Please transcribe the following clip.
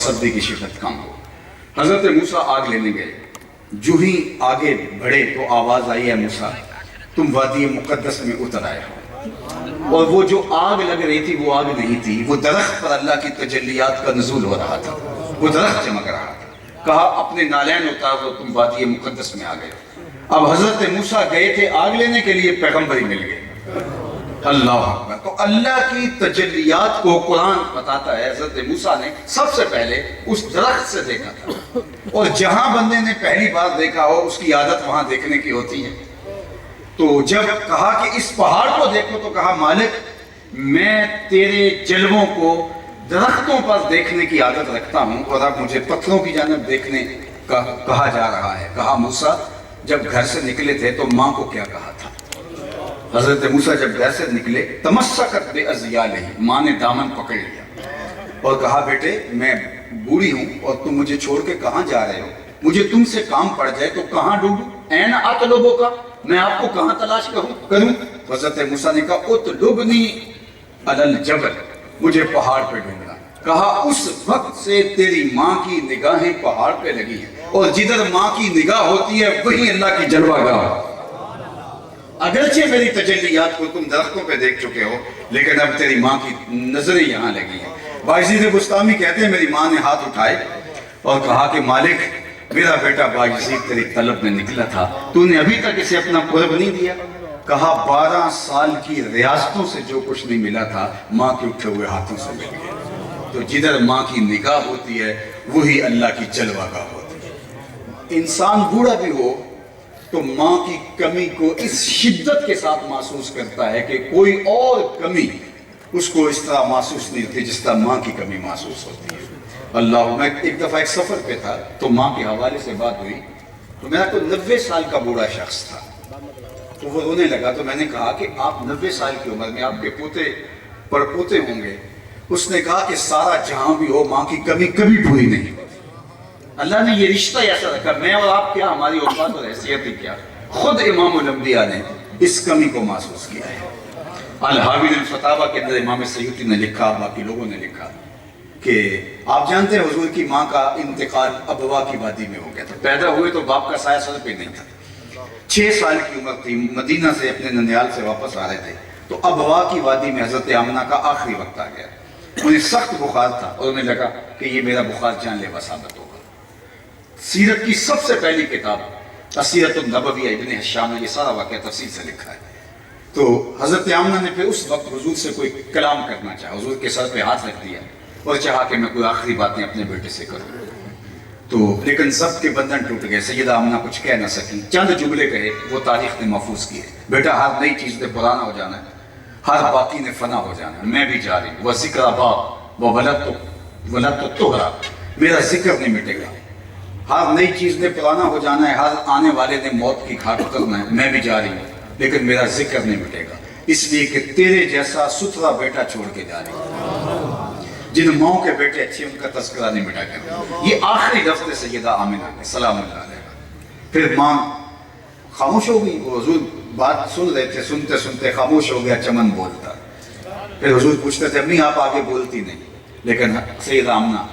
सर्दी की शिद्दत कम हो। हजरत मूसा आग लेने गए, जो ही आगे बढ़े तो आवाज आई है मूसा तुम वादी मुकद्दस में उतर आए हो। और वो जो आग लग रही थी वो आग नहीं थी, वो दरख्त पर अल्लाह की तजल्लियात का नुज़ूल हो रहा था, वो दरख्त चमक रहा था। कहा अपने नालैन उतार दो, तुम वादी मुकद्दस में आ गए। अब हजरत मूसा गए थे आग लेने के लिए, पैगंबरी मिल गए। अल्लाह अकबर। तो अल्लाह की तजल्लियात को कुरान बताता है हजरत मूसा ने सबसे पहले उस दरख्त से देखा था, और जहां बंदे ने पहली बार देखा हो उसकी आदत वहां देखने की होती है। तो जब कहा कि इस पहाड़ को देखो तो कहा मालिक मैं तेरे जलवों को दरख्तों पर देखने की आदत रखता हूं, और अब मुझे पत्थरों की जानब देखने का कहा जा रहा है। कहा मूसा जब घर से निकले थे तो माँ को क्या कहा था? हजरत मूसा जब घर से निकले तमस्सकत बेअज़यालिही, माँ ने दामन पकड़ लिया और कहा बेटे मैं बूढ़ी हूँ और तुम मुझे छोड़ के कहाँ जा रहे हो? मुझे तुमसे काम पड़ जाए तो कहाँ ढूंढूं? ऐन अतलुबो का, मैं आपको कहाँ तलाश करूं? हजरत मूसा ने कहा उतलुबनी अलल जबल, मुझे पहाड़ पे ढूंढना। कहा उस वक्त से तेरी माँ की निगाहें पहाड़ पे लगी हैं, और जिधर माँ की निगाह होती है वही अल्लाह की जलवागाह। अगरचे मेरी तजल्लियात को तुम दरख्तों पे देख चुके हो, लेकिन अब तेरी माँ की नजरें यहाँ लगी हैं। बायज़ीद बुस्तामी कहते हैं मेरी माँ ने हाथ उठाए और कहा कि मालिक मेरा बेटा बायज़ीद तेरी तलब में निकला था, तूने अभी तक इसे अपना कुर्ब नहीं दिया। कहा 12 साल की रियासतों से जो कुछ नहीं मिला था माँ के उठे हुए हाथों से मिल गया। तो जिधर माँ की निगाह होती है वही अल्लाह की जलवागाह होती है। इंसान बूढ़ा भी हो तो माँ की कमी को इस शिद्दत के साथ महसूस करता है कि कोई और कमी उसको इस तरह महसूस नहीं होती जिस तरह माँ की कमी महसूस होती है। अल्लाह, मैं एक दफ़ा एक सफ़र पे था तो माँ के हवाले से बात हुई, तो मेरा कोई 90 साल का बूढ़ा शख्स था, तो वो रोने लगा। तो मैंने कहा कि आप 90 साल की उम्र में आपके पोते पड़पोते होंगे। उसने कहा कि सारा जहां भी हो माँ की कमी कभी पूरी नहीं होती। अल्लाह ने ये रिश्ता ऐसा रखा, मैं और आप क्या, हमारी औकात और हैसियत ही क्या। खुद इमामुल अंबिया ने इस कमी को महसूस किया है। अल-हाविल अल-फतावा के अंदर इमाम सयूती ने लिखा, बाकी लोगों ने लिखा कि आप जानते हैं हुजूर की माँ का इंतकाल अबवा की वादी में हो गया था। पैदा हुए तो बाप का साया सर पे नहीं था। 6 साल की उम्र थी, मदीना से अपने ननियाल से वापस आ रहे थे, तो अबवा की वादी में हजरत आमना का आखिरी वक्त आ गया। उन्हें सख्त बुखार था और उन्हें लगा कि ये मेरा बुखार जानलेवा साबित होगा। सीरत की सबसे पहली किताब असीरत नबविया इब्न हिशाम ने ये सारा वाक़या तफसील से लिखा है। तो हजरत आमना ने फिर उस वक्त हुजूर से कोई कलाम करना चाहा, हुजूर के सर पे हाथ रख दिया और चाहा कि मैं कोई आखिरी बातें अपने बेटे से करूं। तो लेकिन सब के बंधन टूट गए, सैयदा आमना कुछ कह ना सकी, चंद जुमले कहे, वो तारीख ने महफूज किए। बेटा हर नई चीज़ ने पुराना हो जाना है, हर बाकी ने फना हो जाना है, मैं भी जा रही हूँ। वह जिक्र बाप व वलद तो तोहरा, मेरा जिक्र नहीं मिटेगा। हर नई चीज़ ने पुराना हो जाना है, हर आने वाले ने मौत की खाक उतरना है, मैं भी जा रही हूँ, लेकिन मेरा जिक्र नहीं मिटेगा, इसलिए कि तेरे जैसा सुथरा बेटा छोड़ के जा रही है। जिन माओ के बेटे अच्छे उनका तस्करा नहीं मिटा कर। ये आखिरी लफ्ज़ सैयदा आमिना के सलामुल्लाह अलैहा। फिर माँ खामोश हो गई, वो हुजूर बात सुन रहे थे, सुनते सुनते खामोश हो गया, चमन बोलता। फिर हुजूर पूछते थे अम्मी आप आगे बोलती नहीं, लेकिन सैयदा आमिना